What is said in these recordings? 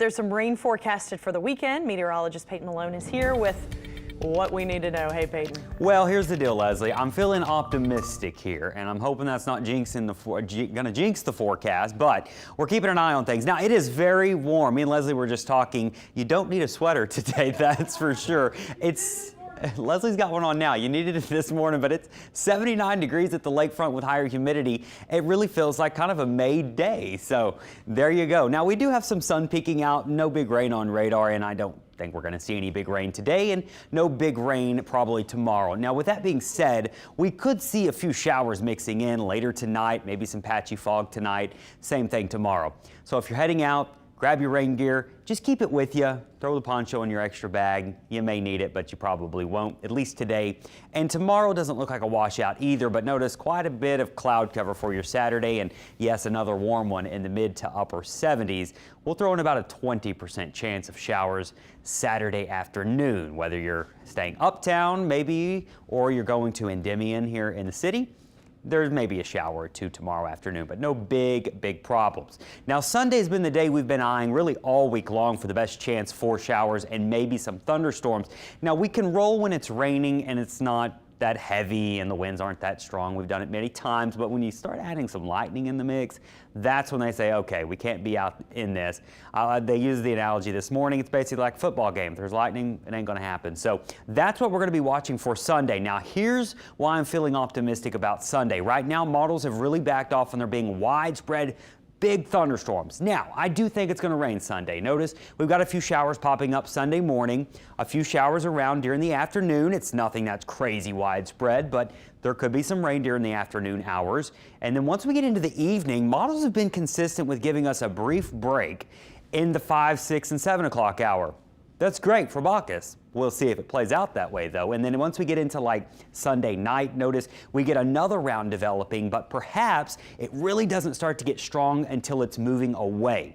There's some rain forecasted for the weekend. Meteorologist Peyton Malone is here with what we need to know. Hey, Peyton. Well, here's the deal, Leslie. I'm feeling optimistic here, and I'm hoping that's not gonna jinx the forecast, but we're keeping an eye on things. Now, it is very warm. Me and Leslie were just talking. You don't need a sweater today, that's for sure. Leslie's got one on now. You needed it this morning, but it's 79 degrees at the lakefront with higher humidity. It really feels like kind of a May day. So there you go. Now we do have some sun peeking out, no big rain on radar, and I don't think we're going to see any big rain today, and no big rain probably tomorrow. Now with that being said, we could see a few showers mixing in later tonight, maybe some patchy fog tonight, same thing tomorrow. So if you're heading out, grab your rain gear, just keep it with you. Throw the poncho in your extra bag. You may need it, but you probably won't, at least today. And tomorrow doesn't look like a washout either, but notice quite a bit of cloud cover for your Saturday, and yes, another warm one in the mid to upper 70s. We'll throw in about a 20% chance of showers Saturday afternoon, whether you're staying uptown maybe, or you're going to Endymion here in the city. There's maybe a shower or two tomorrow afternoon, but no big problems. Now, Sunday's been the day we've been eyeing really all week long for the best chance for showers and maybe some thunderstorms. Now, we can roll when it's raining and it's not that heavy and the winds aren't that strong. We've done it many times, but when you start adding some lightning in the mix, that's when they say, okay, we can't be out in this. They use the analogy this morning. It's basically like a football game. If there's lightning, it ain't going to happen. So that's what we're going to be watching for Sunday. Now, here's why I'm feeling optimistic about Sunday. Right now, models have really backed off on there being widespread big thunderstorms. Now, I do think it's going to rain Sunday. Notice we've got a few showers popping up Sunday morning, a few showers around during the afternoon. It's nothing that's crazy widespread, but there could be some rain during the afternoon hours. And then once we get into the evening, models have been consistent with giving us a brief break in the 5, 6, and 7 o'clock hour. That's great for Bacchus. We'll see if it plays out that way, though. And then once we get into like Sunday night, notice we get another round developing, but perhaps it really doesn't start to get strong until it's moving away.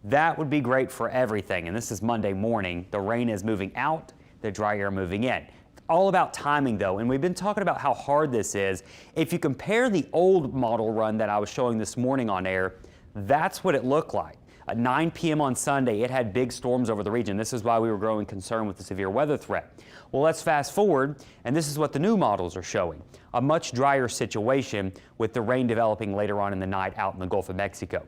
That would be great for everything. And this is Monday morning. The rain is moving out, the dry air moving in. All about timing, though, and we've been talking about how hard this is. If you compare the old model run that I was showing this morning on air, that's what it looked like. At 9 p.m. on Sunday, it had big storms over the region. This is why we were growing concerned with the severe weather threat. Well, let's fast forward, and this is what the new models are showing. A much drier situation with the rain developing later on in the night out in the Gulf of Mexico.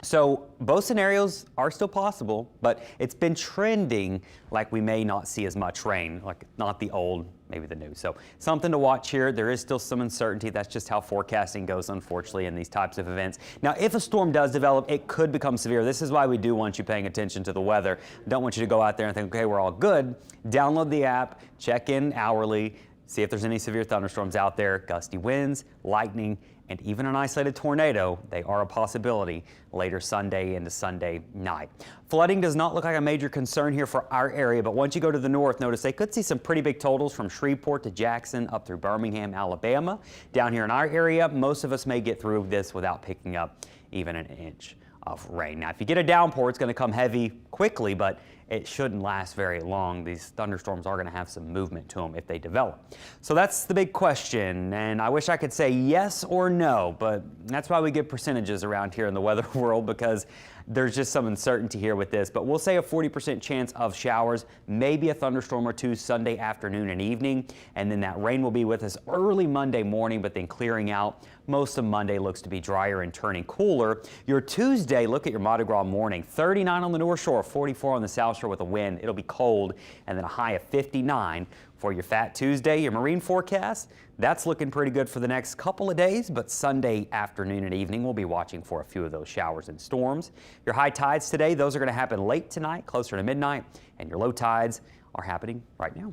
So both scenarios are still possible, but it's been trending like we may not see as much rain, like not the old, maybe the new. So something to watch here. There is still some uncertainty. That's just how forecasting goes, unfortunately, in these types of events. Now, if a storm does develop, it could become severe. This is why we do want you paying attention to the weather. Don't want you to go out there and think, okay, we're all good. Download the app, check in hourly, see if there's any severe thunderstorms out there, gusty winds, lightning, and even an isolated tornado. They are a possibility later Sunday into Sunday night. Flooding does not look like a major concern here for our area, but once you go to the north, notice they could see some pretty big totals from Shreveport to Jackson up through Birmingham, Alabama. Down here in our area, most of us may get through this without picking up even an inch of rain. Now, if you get a downpour, it's going to come heavy quickly, but it shouldn't last very long. These thunderstorms are going to have some movement to them if they develop. So that's the big question, and I wish I could say yes or no, but that's why we give percentages around here in the weather world, because there's just some uncertainty here with this. But we'll say a 40% chance of showers, maybe a thunderstorm or two Sunday afternoon and evening, and then that rain will be with us early Monday morning, but then clearing out. Most of Monday looks to be drier and turning cooler. Your Tuesday, look at your Mardi Gras morning. 39 on the North Shore, 44 on the South Shore with a wind. It'll be cold, and then a high of 59 for your Fat Tuesday. Your marine forecast, that's looking pretty good for the next couple of days, but Sunday afternoon and evening, we'll be watching for a few of those showers and storms. Your high tides today, those are going to happen late tonight, closer to midnight, and your low tides are happening right now.